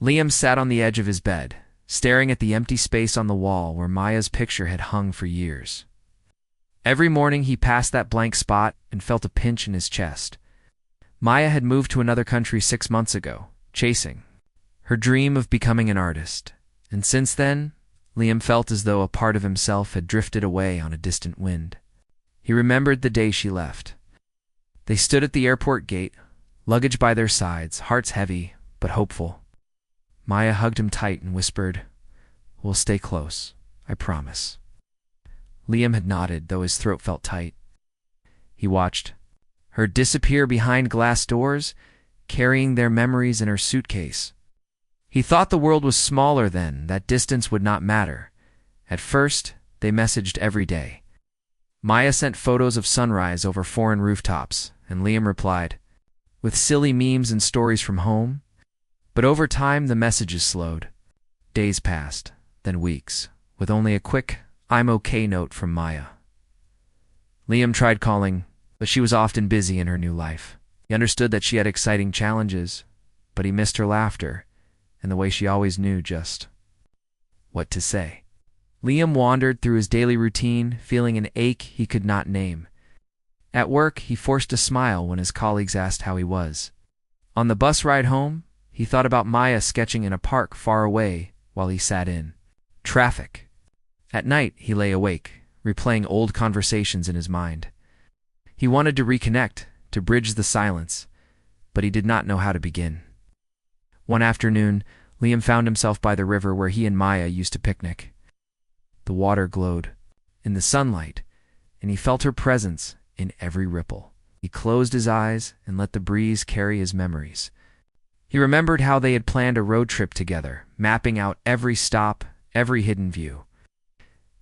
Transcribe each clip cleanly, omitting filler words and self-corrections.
Liam sat on the edge of his bed, staring at the empty space on the wall where Maya's picture had hung for years. Every morning he passed that blank spot and felt a pinch in his chest. Maya had moved to another country 6 months ago, chasing her dream of becoming an artist, and since then, Liam felt as though a part of himself had drifted away on a distant wind. He remembered the day she left. They stood at the airport gate, luggage by their sides, hearts heavy but hopeful. Maya hugged him tight and whispered, "We'll stay close, I promise." Liam had nodded, though his throat felt tight. He watched her disappear behind glass doors, carrying their memories in her suitcase. He thought the world was smaller then, that distance would not matter. At first, they messaged every day. Maya sent photos of sunrise over foreign rooftops, and Liam replied, with silly memes and stories from home. But over time, the messages slowed. Days passed, then weeks, with only a quick, "I'm okay" note from Maya. Liam tried calling, but she was often busy in her new life. He understood that she had exciting challenges, but he missed her laughter and the way she always knew just what to say. Liam wandered through his daily routine, feeling an ache he could not name. At work, he forced a smile when his colleagues asked how he was. On the bus ride home, he thought about Maya sketching in a park far away while he sat in traffic. At night, he lay awake, replaying old conversations in his mind. He wanted to reconnect, to bridge the silence, but he did not know how to begin. One afternoon, Liam found himself by the river where he and Maya used to picnic. The water glowed in the sunlight, and he felt her presence in every ripple. He closed his eyes and let the breeze carry his memories. He remembered how they had planned a road trip together, mapping out every stop, every hidden view.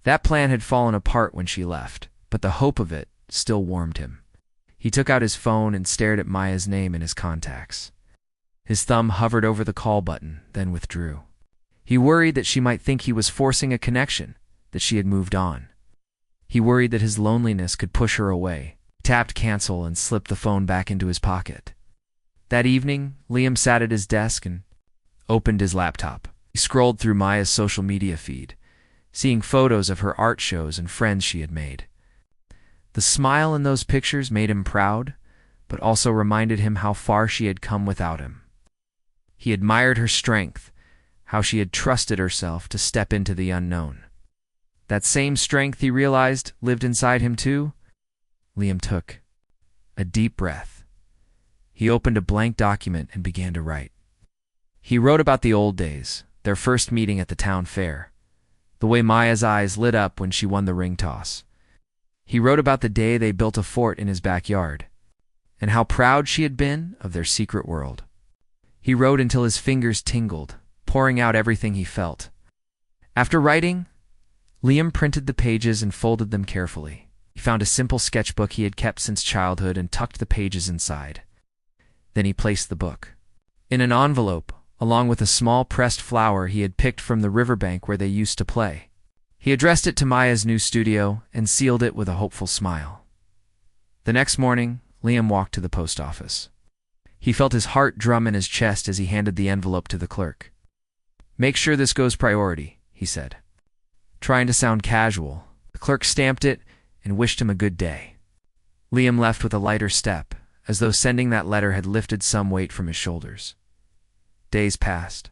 That plan had fallen apart when she left, but the hope of it still warmed him. He took out his phone and stared at Maya's name in his contacts. His thumb hovered over the call button, then withdrew. He worried that she might think he was forcing a connection, that she had moved on. He worried that his loneliness could push her away. He tapped cancel and slipped the phone back into his pocket. That evening, Liam sat at his desk and opened his laptop. He scrolled through Maya's social media feed, seeing photos of her art shows and friends she had made. The smile in those pictures made him proud, but also reminded him how far she had come without him. He admired her strength, how she had trusted herself to step into the unknown. That same strength, he realized, lived inside him too. Liam took a deep breath. He opened a blank document and began to write. He wrote about the old days, their first meeting at the town fair, the way Maya's eyes lit up when she won the ring toss. He wrote about the day they built a fort in his backyard, and how proud she had been of their secret world. He wrote until his fingers tingled, pouring out everything he felt. After writing, Liam printed the pages and folded them carefully. He found a simple sketchbook he had kept since childhood and tucked the pages inside. Then he placed the book in an envelope, along with a small pressed flower he had picked from the riverbank where they used to play. He addressed it to Maya's new studio and sealed it with a hopeful smile. The next morning, Liam walked to the post office. He felt his heart drum in his chest as he handed the envelope to the clerk. "Make sure this goes priority," he said. Trying to sound casual, the clerk stamped it and wished him a good day. Liam left with a lighter step, as though sending that letter had lifted some weight from his shoulders. Days passed.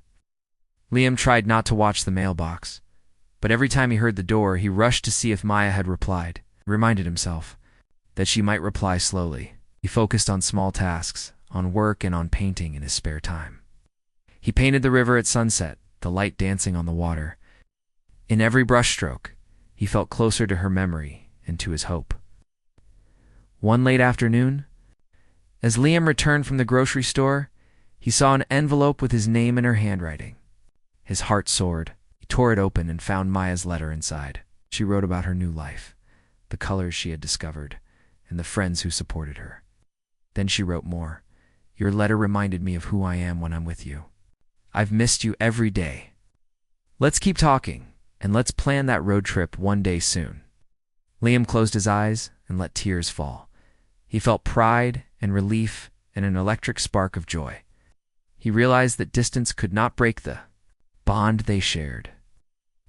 Liam tried not to watch the mailbox, but every time he heard the door, he rushed to see if Maya had replied. He reminded himself that she might reply slowly. He focused on small tasks, on work and on painting in his spare time. He painted the river at sunset, the light dancing on the water. In every brushstroke, he felt closer to her memory and to his hope. One late afternoon, as Liam returned from the grocery store, he saw an envelope with his name in her handwriting. His heart soared. He tore it open and found Maya's letter inside. She wrote about her new life, the colors she had discovered, and the friends who supported her. Then she wrote more. "Your letter reminded me of who I am when I'm with you. I've missed you every day. Let's keep talking, and let's plan that road trip one day soon." Liam closed his eyes and let tears fall. He felt pride and relief and an electric spark of joy. He realized that distance could not break the bond they shared.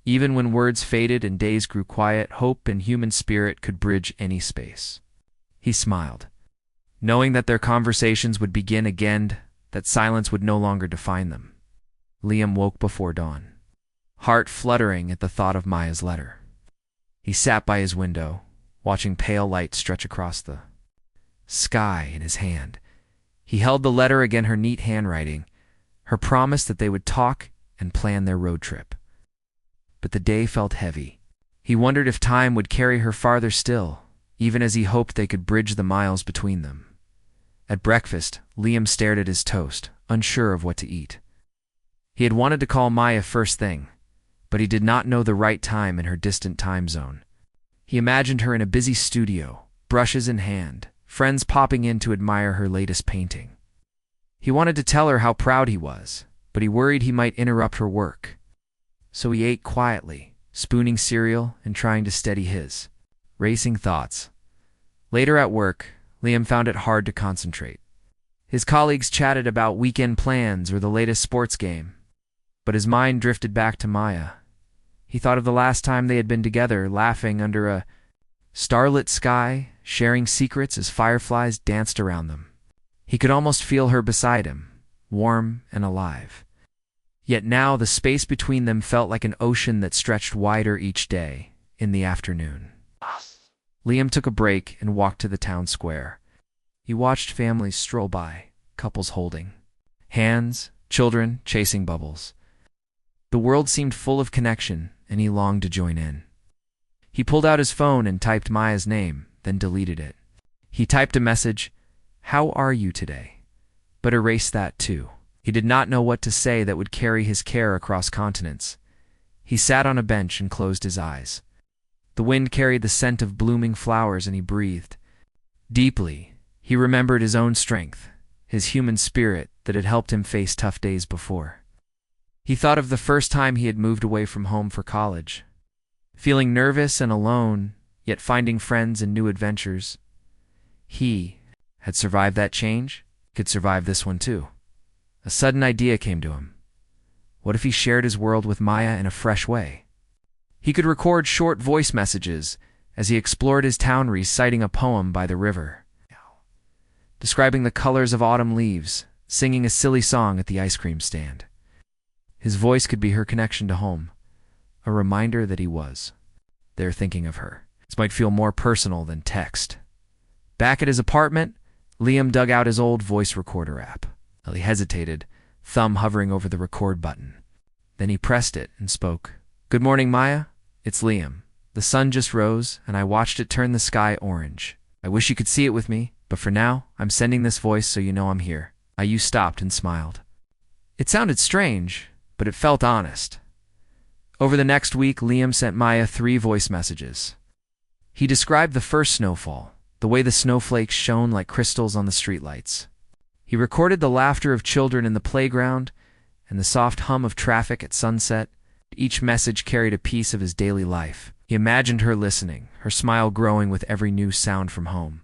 Even when words faded and days grew quiet, hope and human spirit could bridge any space. He smiled, knowing that their conversations would begin again, that silence would no longer define them. Liam woke before dawn, heart fluttering at the thought of Maya's letter. He sat by his window, watching pale light stretch across the sky in his hand. He held the letter again, her neat handwriting, her promise that they would talk and plan their road trip. But the day felt heavy. He wondered if time would carry her farther still, even as he hoped they could bridge the miles between them. At breakfast, Liam stared at his toast, unsure of what to eat. He had wanted to call Maya first thing, but he did not know the right time in her distant time zone. He imagined her in a busy studio, brushes in hand, friends popping in to admire her latest painting. He wanted to tell her how proud he was, but he worried he might interrupt her work. So he ate quietly, spooning cereal and trying to steady his racing thoughts. Later at work, Liam found it hard to concentrate. His colleagues chatted about weekend plans or the latest sports game, but his mind drifted back to Maya. He thought of the last time they had been together, laughing under a starlit sky, sharing secrets as fireflies danced around them. He could almost feel her beside him, warm and alive. Yet now the space between them felt like an ocean that stretched wider each day in the afternoon. Liam took a break and walked to the town square. He watched families stroll by, couples holding hands, children chasing bubbles. The world seemed full of connection, and he longed to join in. He pulled out his phone and typed Maya's name, then deleted it. He typed a message, "How are you today?" but erased that too. He did not know what to say that would carry his care across continents. He sat on a bench and closed his eyes. The wind carried the scent of blooming flowers, and he breathed deeply. He remembered his own strength, his human spirit that had helped him face tough days before. He thought of the first time he had moved away from home for college, feeling nervous and alone, yet finding friends and new adventures. He had survived that change, could survive this one too. A sudden idea came to him. What if he shared his world with Maya in a fresh way? He could record short voice messages as he explored his town, reciting a poem by the river, describing the colors of autumn leaves, singing a silly song at the ice cream stand. His voice could be her connection to home, a reminder that he was there thinking of her. This might feel more personal than text. Back at his apartment, Liam dug out his old voice recorder app. He hesitated, thumb hovering over the record button. Then he pressed it and spoke. "Good morning, Maya. It's Liam. The sun just rose, and I watched it turn the sky orange. I wish you could see it with me, but for now, I'm sending this voice so you know I'm here." You stopped and smiled. It sounded strange, but it felt honest. Over the next week, Liam sent Maya 3 voice messages. He described the first snowfall, the way the snowflakes shone like crystals on the streetlights. He recorded the laughter of children in the playground and the soft hum of traffic at sunset. Each message carried a piece of his daily life. He imagined her listening, her smile growing with every new sound from home.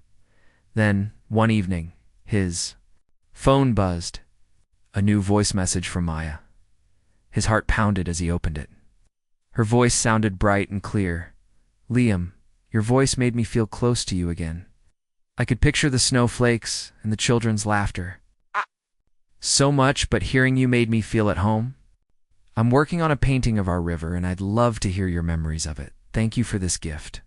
Then, one evening, his phone buzzed. A new voice message from Maya. His heart pounded as he opened it. Her voice sounded bright and clear. "Liam, your voice made me feel close to you again. I could picture the snowflakes and the children's laughter. So much, but hearing you made me feel at home. I'm working on a painting of our river, and I'd love to hear your memories of it. Thank you for this gift."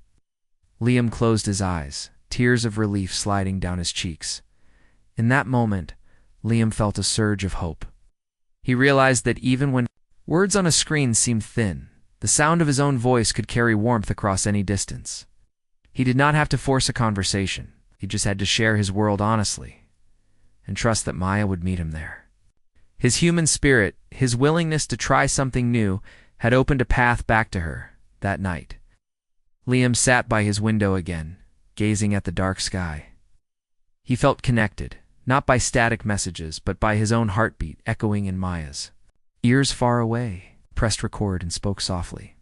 Liam closed his eyes, tears of relief sliding down his cheeks. In that moment, Liam felt a surge of hope. He realized that even when words on a screen seemed thin, the sound of his own voice could carry warmth across any distance. He did not have to force a conversation. He just had to share his world honestly and trust that Maya would meet him there. His human spirit, his willingness to try something new, had opened a path back to her that night. Liam sat by his window again, gazing at the dark sky. He felt connected, not by static messages, but by his own heartbeat echoing in Maya's. Ears far away, pressed record and spoke softly.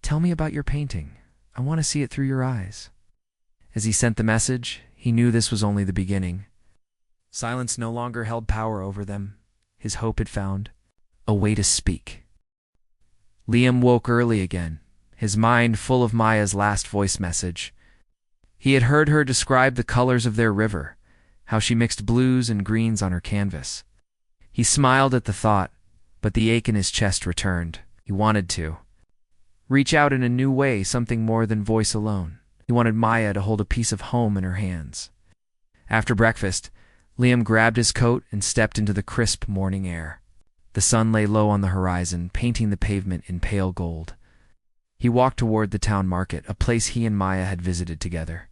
"Tell me about your painting. I want to see it through your eyes." As he sent the message, he knew this was only the beginning. Silence no longer held power over them. his hope had found a way to speak. Liam woke early again, his mind full of Maya's last voice message. He had heard her describe the colors of their river, how she mixed blues and greens on her canvas. He smiled at the thought, but the ache in his chest returned. He wanted to reach out in a new way, something more than voice alone. He wanted Maya to hold a piece of home in her hands. After breakfast, Liam grabbed his coat and stepped into the crisp morning air. The sun lay low on the horizon, painting the pavement in pale gold. He walked toward the town market, a place he and Maya had visited together.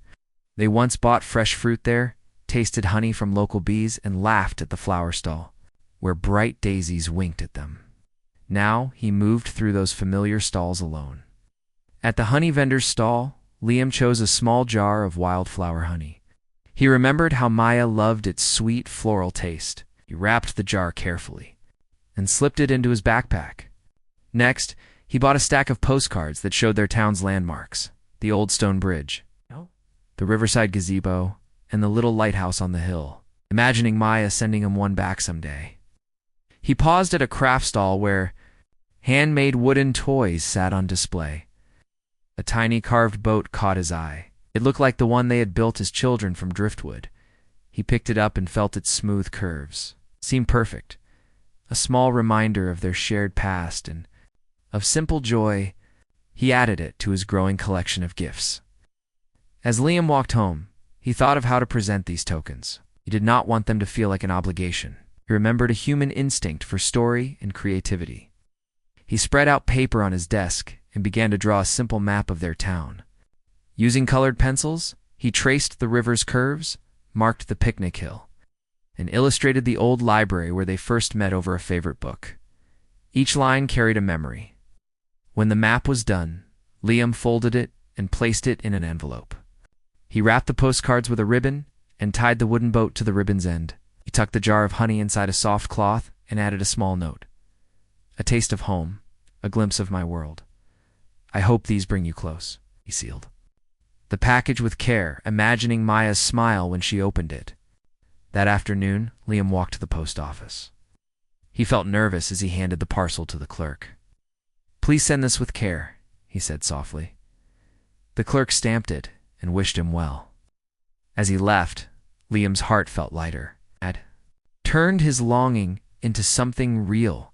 They once bought fresh fruit there, tasted honey from local bees, and laughed at the flower stall, where bright daisies winked at them. Now he moved through those familiar stalls alone. At the honey vendor's stall, Liam chose a small jar of wildflower honey. He remembered how Maya loved its sweet floral taste. He wrapped the jar carefully and slipped it into his backpack. Next, he bought a stack of postcards that showed their town's landmarks: the old stone bridge, the riverside gazebo, and the little lighthouse on the hill, imagining Maya sending him one back someday. He paused at a craft stall where handmade wooden toys sat on display. A tiny carved boat caught his eye. It looked like the one they had built as children from driftwood. He picked it up and felt its smooth curves. It seemed perfect, a small reminder of their shared past and of simple joy. He added it to his growing collection of gifts. As Liam walked home, he thought of how to present these tokens. He did not want them to feel like an obligation. He remembered a human instinct for story and creativity. He spread out paper on his desk and began to draw a simple map of their town. Using colored pencils, he traced the river's curves, marked the picnic hill, and illustrated the old library where they first met over a favorite book. Each line carried a memory. When the map was done, Liam folded it and placed it in an envelope. He wrapped the postcards with a ribbon and tied the wooden boat to the ribbon's end. He tucked the jar of honey inside a soft cloth and added a small note. "A taste of home, a glimpse of my world. I hope these bring you close," he sealed the package with care, imagining Maya's smile when she opened it. That afternoon, Liam walked to the post office. He felt nervous as he handed the parcel to the clerk. "Please send this with care," he said softly. The clerk stamped it and wished him well. As he left, Liam's heart felt lighter. Had turned his longing into something real,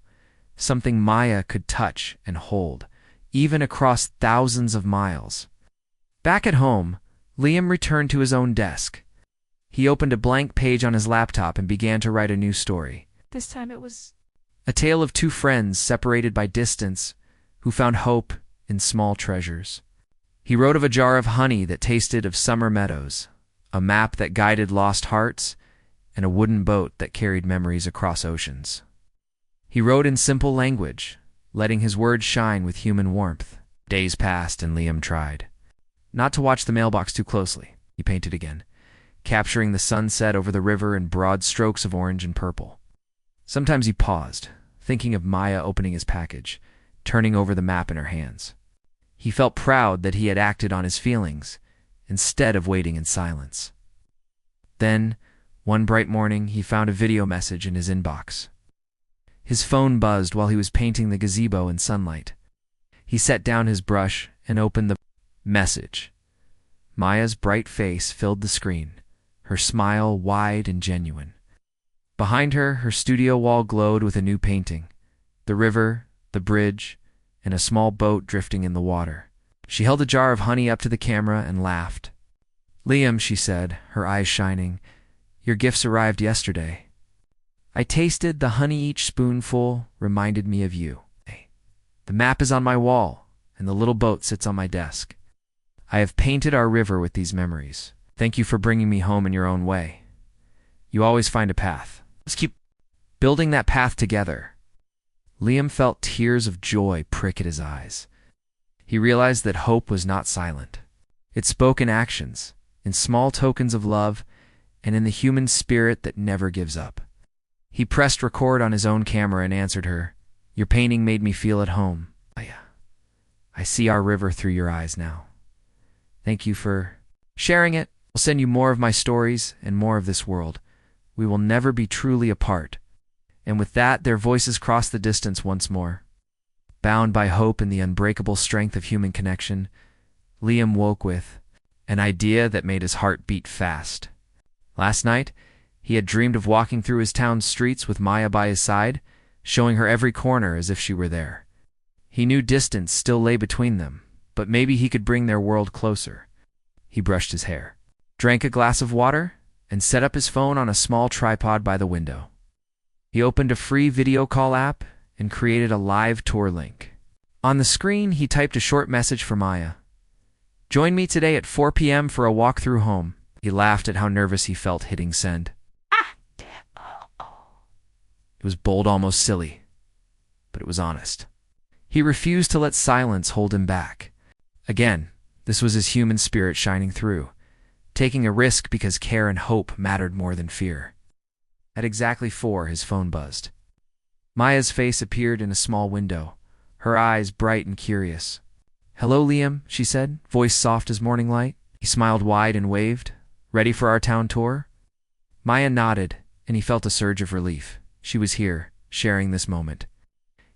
something Maya could touch and hold, even across thousands of miles. Back at home, Liam returned to his own desk. He opened a blank page on his laptop and began to write a new story. This time it was a tale of two friends separated by distance who found hope in small treasures. He wrote of a jar of honey that tasted of summer meadows, a map that guided lost hearts, and a wooden boat that carried memories across oceans. He wrote in simple language, letting his words shine with human warmth. Days passed and Liam tried not to watch the mailbox too closely. He painted again, capturing the sunset over the river in broad strokes of orange and purple. Sometimes he paused, thinking of Maya opening his package, turning over the map in her hands. He felt proud that he had acted on his feelings, instead of waiting in silence. Then, one bright morning, he found a video message in his inbox. His phone buzzed while he was painting the gazebo in sunlight. He set down his brush and opened the message. Maya's bright face filled the screen, her smile wide and genuine. Behind her, her studio wall glowed with a new painting: the river, the bridge, and a small boat drifting in the water. She held a jar of honey up to the camera and laughed. "Liam," she said, her eyes shining, "your gifts arrived yesterday. I tasted the honey. Each spoonful reminded me of you. The map is on my wall, and the little boat sits on my desk. I have painted our river with these memories. Thank you for bringing me home in your own way. You always find a path. Let's keep building that path together." Liam felt tears of joy prick at his eyes. He realized that hope was not silent. It spoke in actions, in small tokens of love, and in the human spirit that never gives up. He pressed record on his own camera and answered her. "Your painting made me feel at home. I see our river through your eyes now. Thank you for sharing it. I'll send you more of my stories and more of this world. We will never be truly apart, And with that, their voices crossed the distance once more. Bound by hope and the unbreakable strength of human connection, Liam woke with an idea that made his heart beat fast. Last night, he had dreamed of walking through his town's streets with Maya by his side, showing her every corner as if she were there. He knew distance still lay between them, but maybe he could bring their world closer. He brushed his hair, drank a glass of water, and set up his phone on a small tripod by the window. He opened a free video call app and created a live tour link. On the screen, he typed a short message for Maya. "Join me today at 4 p.m. for a walk through home." He laughed at how nervous he felt hitting send. It was bold, almost silly, but it was honest. He refused to let silence hold him back. Again, this was his human spirit shining through, taking a risk because care and hope mattered more than fear. At exactly 4, his phone buzzed. Maya's face appeared in a small window, her eyes bright and curious. "Hello, Liam," she said, voice soft as morning light. He smiled wide and waved. "Ready for our town tour?" Maya nodded, and he felt a surge of relief. She was here, sharing this moment.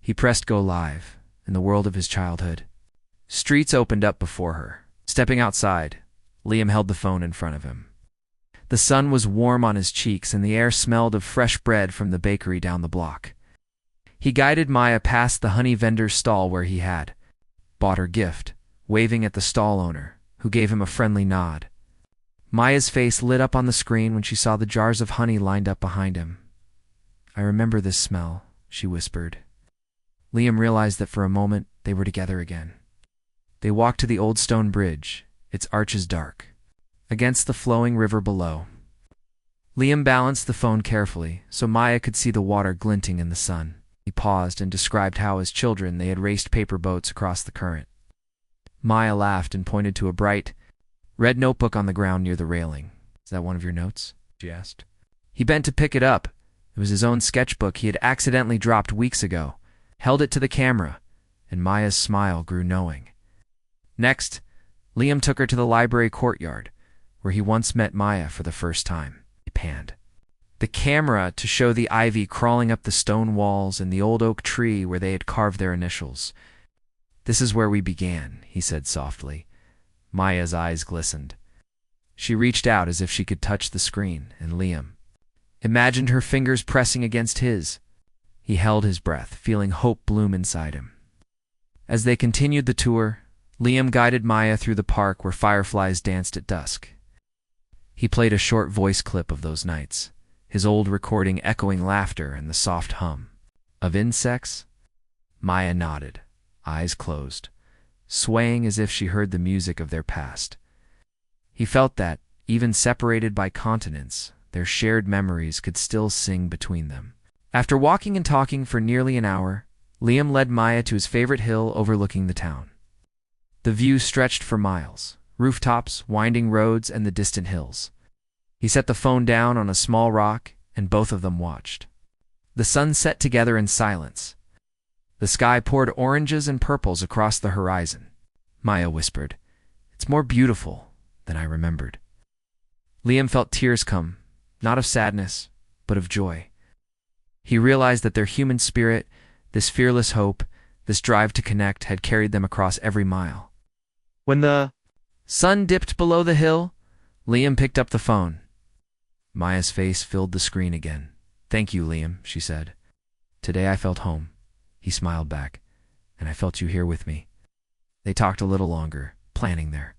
He pressed go live, in the world of his childhood. Streets opened up before her. Stepping outside, Liam held the phone in front of him. The sun was warm on his cheeks, and the air smelled of fresh bread from the bakery down the block. He guided Maya past the honey vendor's stall where he had bought her gift, waving at the stall owner, who gave him a friendly nod. Maya's face lit up on the screen when she saw the jars of honey lined up behind him. "I remember this smell," she whispered. Liam realized that for a moment they were together again. They walked to the old stone bridge, its arches dark, against the flowing river below. Liam balanced the phone carefully so Maya could see the water glinting in the sun. He paused and described how as children they had raced paper boats across the current. Maya laughed and pointed to a bright, red notebook on the ground near the railing. "Is that one of your notes?" she asked. He bent to pick it up. It was his own sketchbook he had accidentally dropped weeks ago, held it to the camera, and Maya's smile grew knowing. Next, Liam took her to the library courtyard, where he once met Maya for the first time. He panned the camera to show the ivy crawling up the stone walls and the old oak tree where they had carved their initials. "This is where we began," he said softly. Maya's eyes glistened. She reached out as if she could touch the screen, and Liam imagined her fingers pressing against his. He held his breath, feeling hope bloom inside him. As they continued the tour, Liam guided Maya through the park where fireflies danced at dusk. He played a short voice clip of those nights, his old recording echoing laughter and the soft hum of insects. Maya nodded, eyes closed, swaying as if she heard the music of their past. He felt that, even separated by continents, their shared memories could still sing between them. After walking and talking for nearly an hour, Liam led Maya to his favorite hill overlooking the town. The view stretched for miles, rooftops, winding roads, and the distant hills. He set the phone down on a small rock, and both of them watched. The sun set together in silence. The sky poured oranges and purples across the horizon. Maya whispered, "It's more beautiful than I remembered." Liam felt tears come, not of sadness, but of joy. He realized that their human spirit, this fearless hope, this drive to connect, had carried them across every mile. When the sun dipped below the hill, Liam picked up the phone. Maya's face filled the screen again. "Thank you, Liam," she said. "Today I felt home." He smiled back, "And I felt you here with me." They talked a little longer, planning their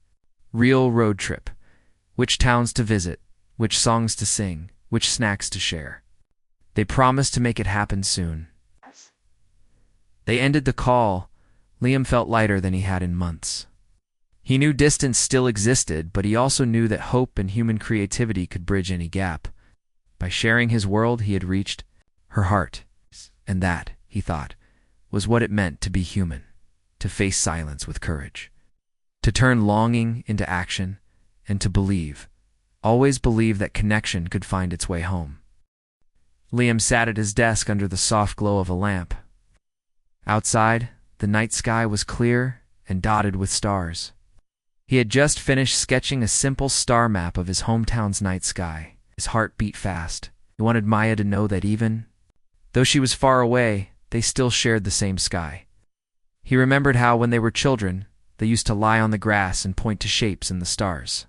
real road trip. Which towns to visit, which songs to sing, which snacks to share. They promised to make it happen soon. They ended the call. Liam felt lighter than he had in months. He knew distance still existed, but he also knew that hope and human creativity could bridge any gap. By sharing his world, he had reached her heart. And that, he thought, was what it meant to be human, to face silence with courage, to turn longing into action, and to believe, always believe that connection could find its way home. Liam sat at his desk under the soft glow of a lamp. Outside, the night sky was clear and dotted with stars. He had just finished sketching a simple star map of his hometown's night sky. His heart beat fast. He wanted Maya to know that even Though she was far away, they still shared the same sky. He remembered how, when they were children, they used to lie on the grass and point to shapes in the stars.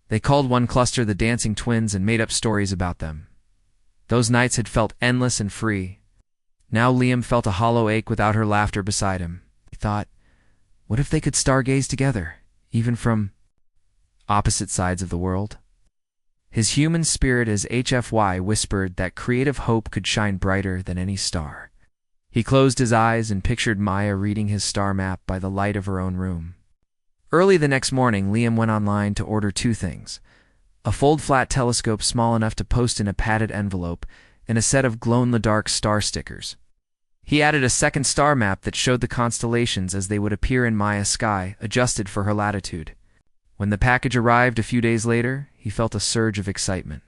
They called one cluster the Dancing Twins and made up stories about them. Those nights had felt endless and free. Now Liam felt a hollow ache without her laughter beside him. He thought, what if they could stargaze together, even from opposite sides of the world? His human spirit as HFY whispered that creative hope could shine brighter than any star. He closed his eyes and pictured Maya reading his star map by the light of her own room. Early the next morning, Liam went online to order 2 things: a fold-flat telescope small enough to post in a padded envelope, and a set of glow-in-the-dark star stickers. He added a second star map that showed the constellations as they would appear in Maya's sky, adjusted for her latitude. When the package arrived a few days later, he felt a surge of excitement.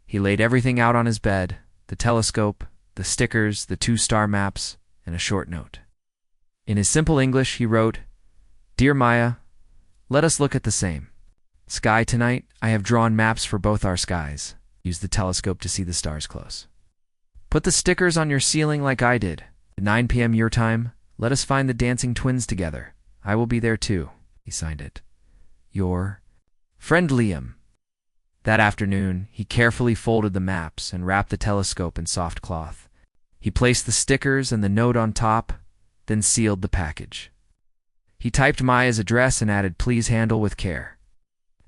He laid everything out on his bed: the telescope, the stickers, the 2 star maps, and a short note. In his simple English, he wrote, "Dear Maya, let us look at the same sky tonight. I have drawn maps for both our skies. Use the telescope to see the stars close. Put the stickers on your ceiling like I did. At 9 p.m. your time, let us find the Dancing Twins together. I will be there too." He signed it. Your friend Liam. That afternoon, he carefully folded the maps and wrapped the telescope in soft cloth. He placed the stickers and the note on top, then sealed the package. He typed Maya's address and added "Please handle with care."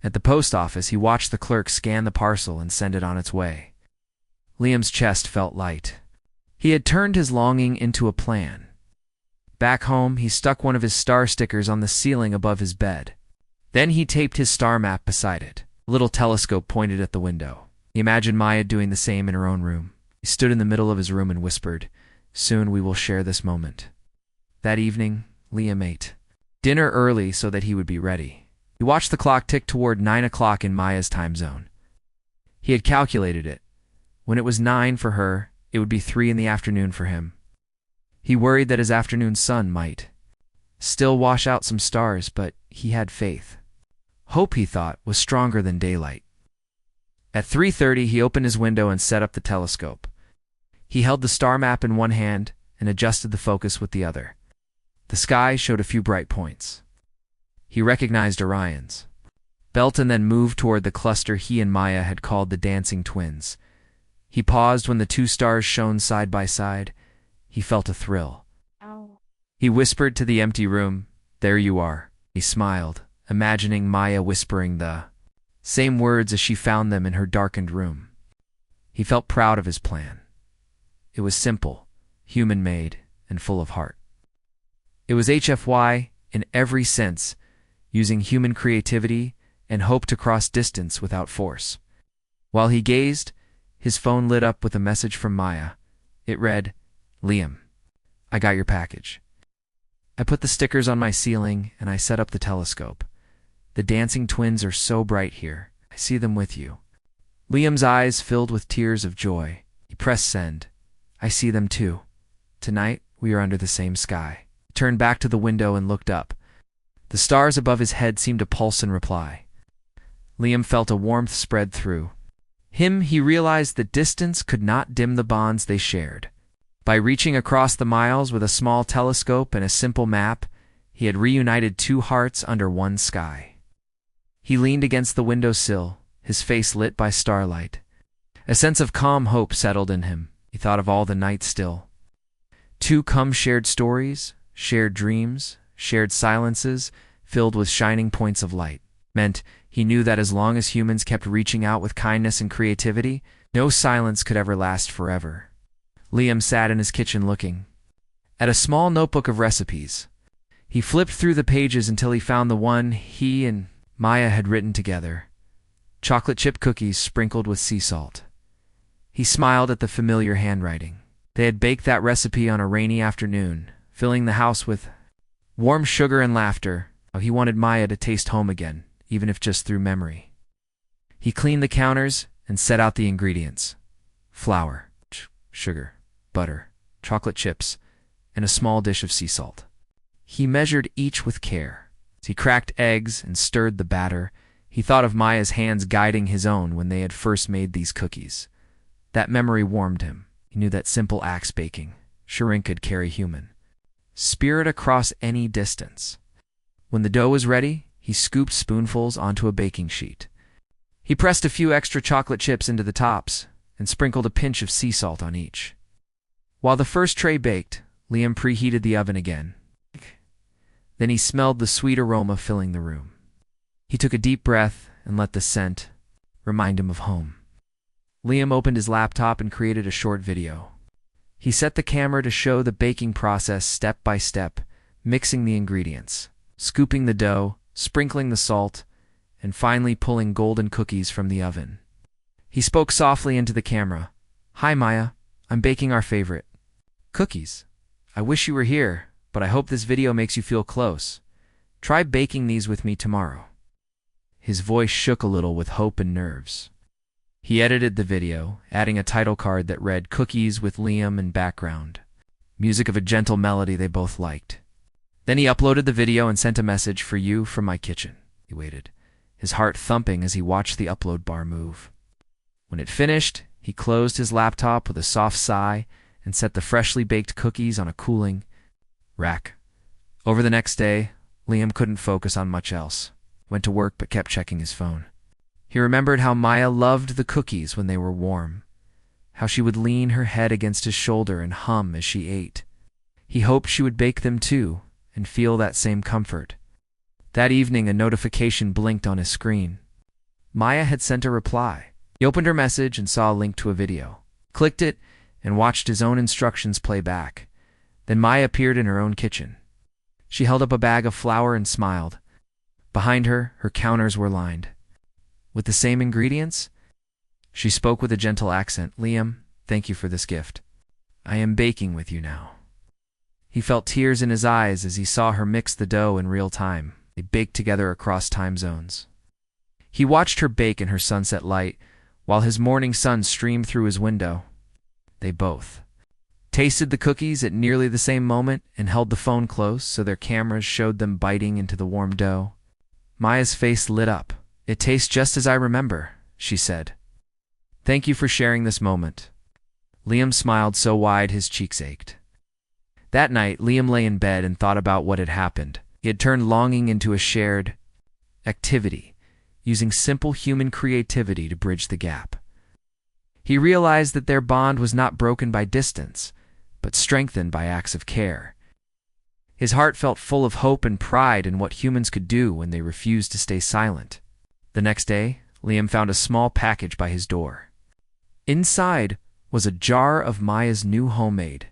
At the post office, he watched the clerk scan the parcel and send it on its way. Liam's chest felt light. He had turned his longing into a plan. Back home, he stuck one of his star stickers on the ceiling above his bed. Then he taped his star map beside it. A little telescope pointed at the window. He imagined Maya doing the same in her own room. He stood in the middle of his room and whispered, "Soon we will share this moment." That evening, Liam ate dinner early so that he would be ready. He watched the clock tick toward 9 o'clock in Maya's time zone. He had calculated it. When it was 9 for her, it would be 3 in the afternoon for him. He worried that his afternoon sun might still wash out some stars, but he had faith. Hope, he thought, was stronger than daylight. At 3:30, he opened his window and set up the telescope. He held the star map in one hand and adjusted the focus with the other. The sky showed a few bright points. He recognized Orion's belt and then moved toward the cluster he and Maya had called the Dancing Twins. He paused when the 2 stars shone side by side. He felt a thrill. Ow. He whispered to the empty room, "There you are." He smiled, imagining Maya whispering the same words as she found them in her darkened room. He felt proud of his plan. It was simple, human-made, and full of heart. It was HFY in every sense, using human creativity and hope to cross distance without force. While he gazed, his phone lit up with a message from Maya. It read, "Liam, I got your package. I put the stickers on my ceiling and I set up the telescope. The Dancing Twins are so bright here. I see them with you." Liam's eyes filled with tears of joy. He pressed send. "I see them too. Tonight, we are under the same sky." He turned back to the window and looked up. The stars above his head seemed to pulse in reply. Liam felt a warmth spread through him. He realized that distance could not dim the bonds they shared. By reaching across the miles with a small telescope and a simple map, he had reunited 2 hearts under one sky. He leaned against the windowsill, his face lit by starlight. A sense of calm hope settled in him. He thought of all the nights still to come, shared stories, shared dreams, shared silences, filled with shining points of light. Meant he knew that as long as humans kept reaching out with kindness and creativity, no silence could ever last forever. Liam sat in his kitchen looking at a small notebook of recipes. He flipped through the pages until he found the one he and Maya had written together: chocolate chip cookies sprinkled with sea salt. He smiled at the familiar handwriting. They had baked that recipe on a rainy afternoon, filling the house with warm sugar and laughter. He wanted Maya to taste home again, even if just through memory. He cleaned the counters and set out the ingredients: flour, sugar, butter, chocolate chips, and a small dish of sea salt. He measured each with care. As he cracked eggs and stirred the batter, he thought of Maya's hands guiding his own when they had first made these cookies. That memory warmed him. He knew that simple axe baking sure could carry human spirit across any distance. When the dough was ready, he scooped spoonfuls onto a baking sheet. He pressed a few extra chocolate chips into the tops and sprinkled a pinch of sea salt on each. While the first tray baked, Liam preheated the oven again. Then he smelled the sweet aroma filling the room. He took a deep breath and let the scent remind him of home. Liam opened his laptop and created a short video. He set the camera to show the baking process step by step, mixing the ingredients, scooping the dough, sprinkling the salt, and finally pulling golden cookies from the oven. He spoke softly into the camera. "Hi, Maya. I'm baking our favorite cookies. I wish you were here, but I hope this video makes you feel close. Try baking these with me tomorrow." His voice shook a little with hope and nerves. He edited the video, adding a title card that read "Cookies with Liam" in background, music of a gentle melody they both liked. Then he uploaded the video and sent a message, "For you from my kitchen." He waited, his heart thumping as he watched the upload bar move. When it finished, he closed his laptop with a soft sigh and set the freshly baked cookies on a cooling rack. Over the next day, Liam couldn't focus on much else. Went to work but kept checking his phone. He remembered how Maya loved the cookies when they were warm, how she would lean her head against his shoulder and hum as she ate. He hoped she would bake them too and feel that same comfort. That evening, a notification blinked on his screen. Maya had sent a reply. He opened her message and saw a link to a video, clicked it, and watched his own instructions play back. Then Maya appeared in her own kitchen. She held up a bag of flour and smiled. Behind her, her counters were lined with the same ingredients. She spoke with a gentle accent. "Liam, thank you for this gift. I am baking with you now." He felt tears in his eyes as he saw her mix the dough in real time. They baked together across time zones. He watched her bake in her sunset light while his morning sun streamed through his window. They both tasted the cookies at nearly the same moment and held the phone close so their cameras showed them biting into the warm dough. Maya's face lit up. "It tastes just as I remember," she said. "Thank you for sharing this moment." Liam smiled so wide his cheeks ached. That night, Liam lay in bed and thought about what had happened. He had turned longing into a shared activity, using simple human creativity to bridge the gap. He realized that their bond was not broken by distance, but strengthened by acts of care. His heart felt full of hope and pride in what humans could do when they refused to stay silent. The next day, Liam found a small package by his door. Inside was a jar of Maya's new homemade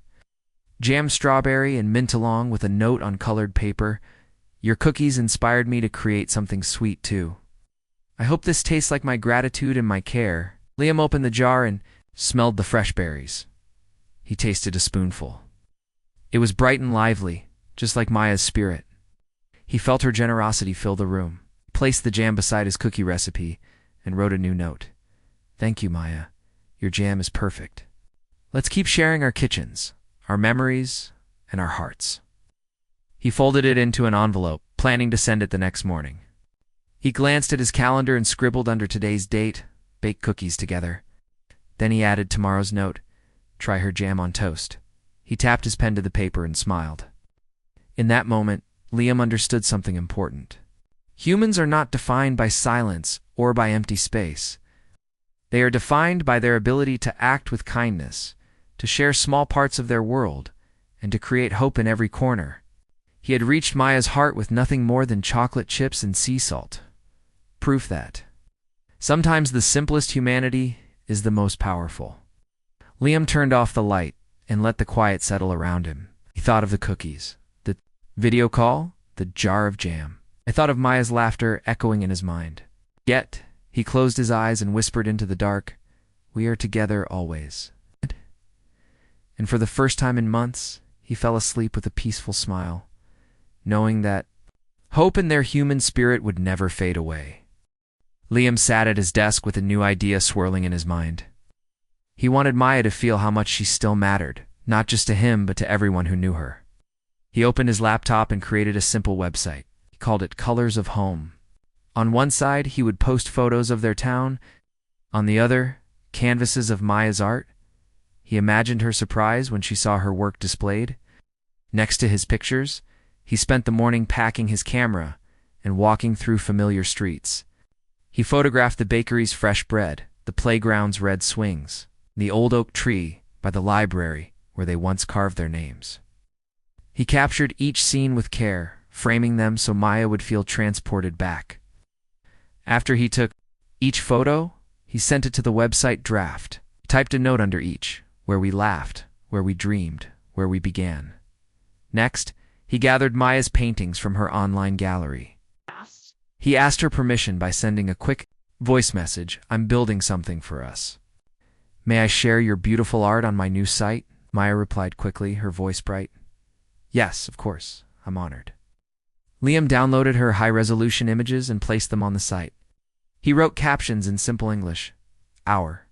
jam, strawberry and mint, along with a note on colored paper. "Your cookies inspired me to create something sweet too. I hope this tastes like my gratitude and my care." Liam opened the jar and smelled the fresh berries. He tasted a spoonful. It was bright and lively, just like Maya's spirit. He felt her generosity fill the room. He placed the jam beside his cookie recipe and wrote a new note. "Thank you, Maya. Your jam is perfect. Let's keep sharing our kitchens, our memories, and our hearts." He folded it into an envelope, planning to send it the next morning. He glanced at his calendar and scribbled under today's date, "Bake cookies together." Then he added tomorrow's note, "Try her jam on toast." He tapped his pen to the paper and smiled. In that moment, Liam understood something important. Humans are not defined by silence or by empty space. They are defined by their ability to act with kindness, to share small parts of their world, and to create hope in every corner. He had reached Maya's heart with nothing more than chocolate chips and sea salt. Proof that sometimes the simplest humanity is the most powerful. Liam turned off the light and let the quiet settle around him. He thought of the cookies, the video call, the jar of jam. I thought of Maya's laughter echoing in his mind. Yet, he closed his eyes and whispered into the dark, "We are together always." And for the first time in months, he fell asleep with a peaceful smile, knowing that hope in their human spirit would never fade away. Liam sat at his desk with a new idea swirling in his mind. He wanted Maya to feel how much she still mattered, not just to him but to everyone who knew her. He opened his laptop and created a simple website. He called it Colors of Home. On one side, he would post photos of their town. On the other, canvases of Maya's art. He imagined her surprise when she saw her work displayed. Next to his pictures, he spent the morning packing his camera and walking through familiar streets. He photographed the bakery's fresh bread, the playground's red swings, the old oak tree by the library where they once carved their names. He captured each scene with care, framing them so Maya would feel transported back. After he took each photo, he sent it to the website draft, typed a note under each, where we laughed, where we dreamed, where we began. Next, he gathered Maya's paintings from her online gallery. He asked her permission by sending a quick voice message, "I'm building something for us. May I share your beautiful art on my new site?" Maya replied quickly, her voice bright. "Yes, of course. I'm honored." Liam downloaded her high-resolution images and placed them on the site. He wrote captions in simple English. "Our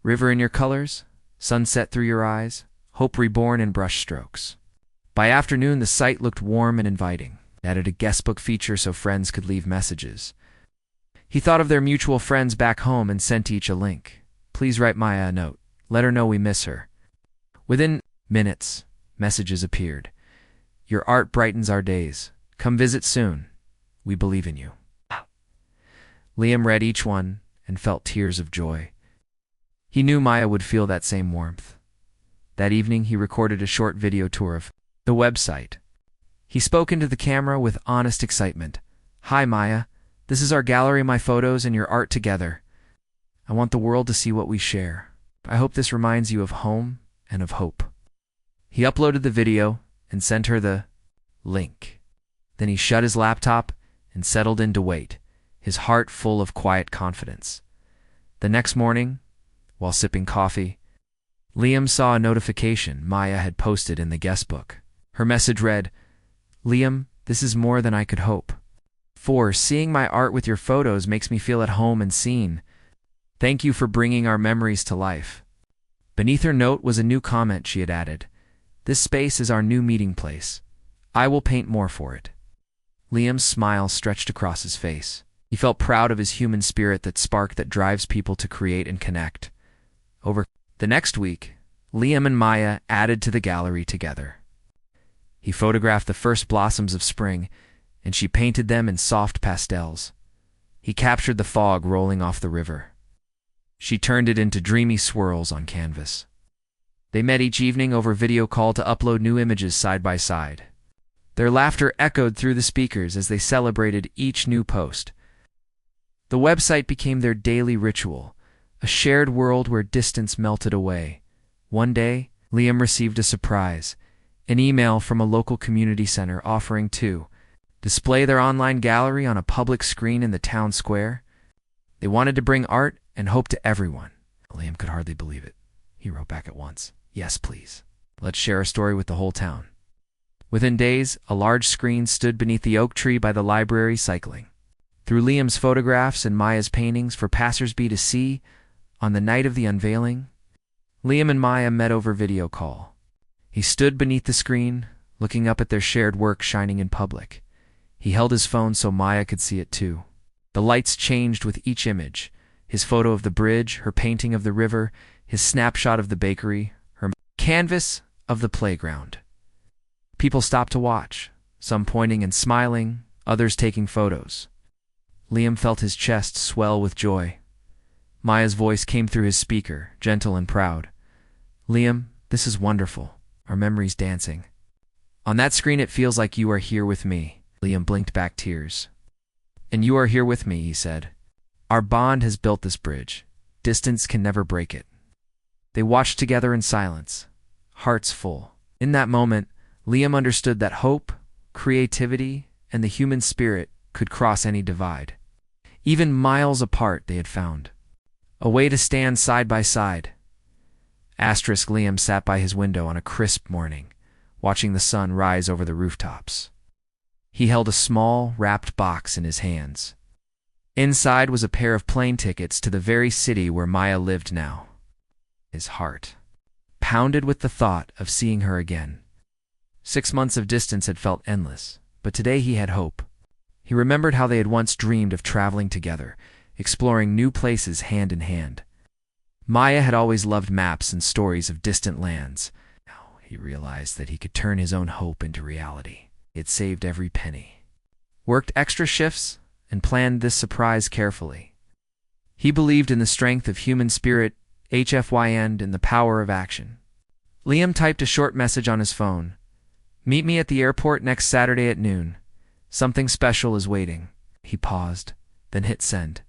river in your colors, sunset through your eyes, hope reborn in brush strokes." By afternoon, the site looked warm and inviting. It added a guestbook feature so friends could leave messages. He thought of their mutual friends back home and sent each a link. "Please write Maya a note. Let her know we miss her." Within minutes, messages appeared. "Your art brightens our days. Come visit soon. We believe in you." Liam read each one and felt tears of joy. He knew Maya would feel that same warmth. That evening, he recorded a short video tour of the website. He spoke into the camera with honest excitement. "Hi, Maya. This is our gallery, my photos, and your art together. I want the world to see what we share. I hope this reminds you of home and of hope." He uploaded the video and sent her the link. Then he shut his laptop and settled in to wait, his heart full of quiet confidence. The next morning, while sipping coffee, Liam saw a notification Maya had posted in the guestbook. Her message read, "Liam, this is more than I could hope. Seeing my art with your photos makes me feel at home and seen. Thank you for bringing our memories to life." Beneath her note was a new comment she had added. "This space is our new meeting place. I will paint more for it." Liam's smile stretched across his face. He felt proud of his human spirit, that spark that drives people to create and connect. Over the next week, Liam and Maya added to the gallery together. He photographed the first blossoms of spring, and she painted them in soft pastels. He captured the fog rolling off the river. She turned it into dreamy swirls on canvas. They met each evening over video call to upload new images side by side. Their laughter echoed through the speakers as they celebrated each new post. The website became their daily ritual, a shared world where distance melted away. One day, Liam received a surprise, an email from a local community center offering to display their online gallery on a public screen in the town square. They wanted to bring art and hope to everyone. Liam could hardly believe it. He wrote back at once, "Yes, please. Let's share a story with the whole town." Within days, a large screen stood beneath the oak tree by the library cycling. Through Liam's photographs and Maya's paintings for passersby to see, on the night of the unveiling, Liam and Maya met over video call. He stood beneath the screen, looking up at their shared work shining in public. He held his phone so Maya could see it too. The lights changed with each image. His photo of the bridge, her painting of the river, his snapshot of the bakery, her canvas of the playground. People stopped to watch, some pointing and smiling, others taking photos. Liam felt his chest swell with joy. Maya's voice came through his speaker, gentle and proud. "Liam, this is wonderful. Our memories dancing. On that screen it feels like you are here with me." Liam blinked back tears. "And you are here with me," he said. "Our bond has built this bridge. Distance can never break it." They watched together in silence, hearts full. In that moment, Liam understood that hope, creativity, and the human spirit could cross any divide. Even miles apart, they had found a way to stand side by side. Liam sat by his window on a crisp morning, watching the sun rise over the rooftops. He held a small, wrapped box in his hands. Inside was a pair of plane tickets to the very city where Maya lived now. His heart pounded with the thought of seeing her again. 6 months of distance had felt endless, but today he had hope. He remembered how they had once dreamed of traveling together, exploring new places hand in hand. Maya had always loved maps and stories of distant lands. Now he realized that he could turn his own hope into reality. It saved every penny. Worked extra shifts and planned this surprise carefully. He believed in the strength of human spirit, HFY, and in the power of action. Liam typed a short message on his phone. "Meet me at the airport next Saturday at noon. Something special is waiting." He paused, then hit send.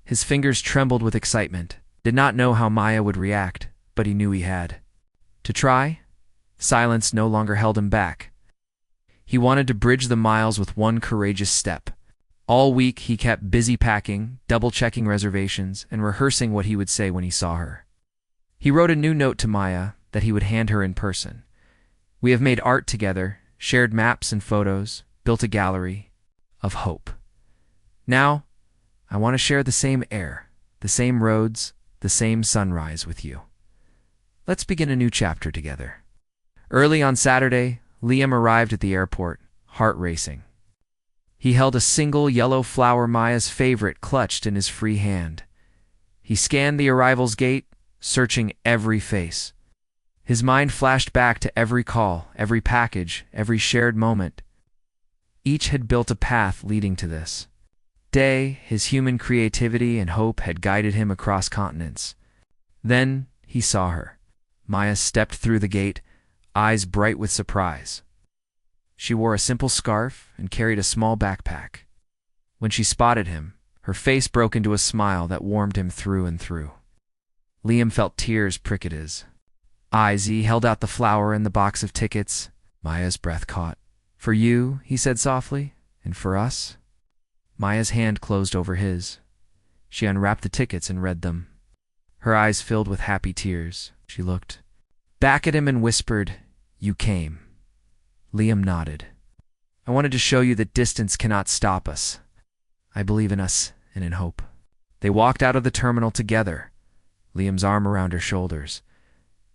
His fingers trembled with excitement. Did not know how Maya would react, but he knew he had to try. Silence no longer held him back. He wanted to bridge the miles with one courageous step. All week he kept busy packing, double-checking reservations, and rehearsing what he would say when he saw her. He wrote a new note to Maya that he would hand her in person. "We have made art together, shared maps and photos, built a gallery of hope. Now, I want to share the same air, the same roads, the same sunrise with you. Let's begin a new chapter together." Early on Saturday, Liam arrived at the airport, heart racing. He held a single yellow flower Maya's favorite clutched in his free hand. He scanned the arrival's gate, searching every face. His mind flashed back to every call, every package, every shared moment. Each had built a path leading to this day. His human creativity and hope had guided him across continents. Then he saw her. Maya stepped through the gate, eyes bright with surprise. She wore a simple scarf and carried a small backpack. When she spotted him, her face broke into a smile that warmed him through and through. Liam felt tears prick at his eyes. He held out the flower and the box of tickets. Maya's breath caught. "For you," he said softly, "and for us." Maya's hand closed over his. She unwrapped the tickets and read them. Her eyes filled with happy tears. She looked back at him and whispered, "You came." Liam nodded. "I wanted to show you that distance cannot stop us. I believe in us and in hope." They walked out of the terminal together, Liam's arm around her shoulders.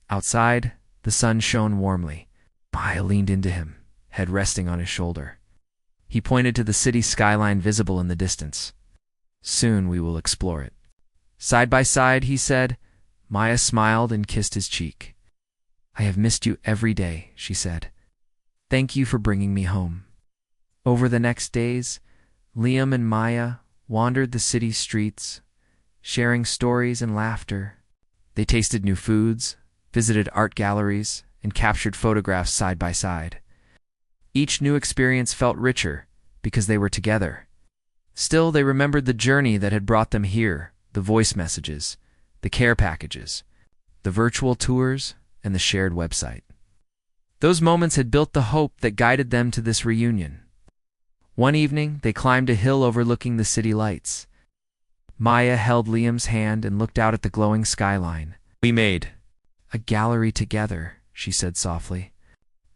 Outside, the sun shone warmly. Maya leaned into him, head resting on his shoulder. He pointed to the city skyline visible in the distance. "Soon we will explore it." "Side by side," he said. Maya smiled and kissed his cheek. "I have missed you every day," she said. "Thank you for bringing me home." Over the next days, Liam and Maya wandered the city streets, sharing stories and laughter. They tasted new foods, visited art galleries, and captured photographs side by side. Each new experience felt richer because they were together. Still, they remembered the journey that had brought them here, the voice messages, the care packages, the virtual tours, and the shared website. Those moments had built the hope that guided them to this reunion. One evening, they climbed a hill overlooking the city lights. Maya held Liam's hand and looked out at the glowing skyline. "We made a gallery together," she said softly.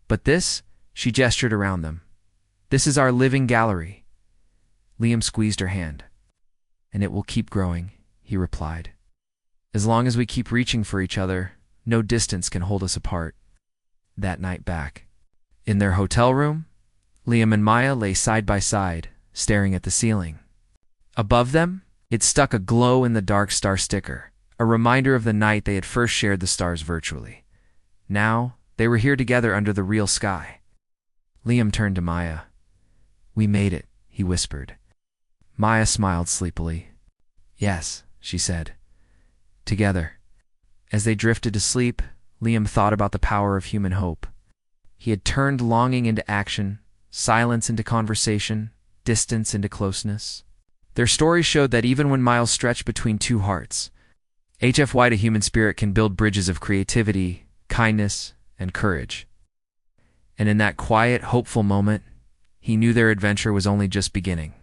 "But this," she gestured around them, "this is our living gallery." Liam squeezed her hand. "And it will keep growing," he replied. "As long as we keep reaching for each other, no distance can hold us apart." That night back in their hotel room, Liam and Maya lay side by side, staring at the ceiling. Above them, it stuck a glow-in-the-dark star sticker, a reminder of the night they had first shared the stars virtually. Now, they were here together under the real sky. Liam turned to Maya. "We made it," he whispered. Maya smiled sleepily. "Yes," she said. "Together." As they drifted to sleep, Liam thought about the power of human hope. He had turned longing into action, silence into conversation, distance into closeness. Their story showed that even when miles stretch between two hearts, HFY to human spirit can build bridges of creativity, kindness, and courage. And in that quiet, hopeful moment, he knew their adventure was only just beginning.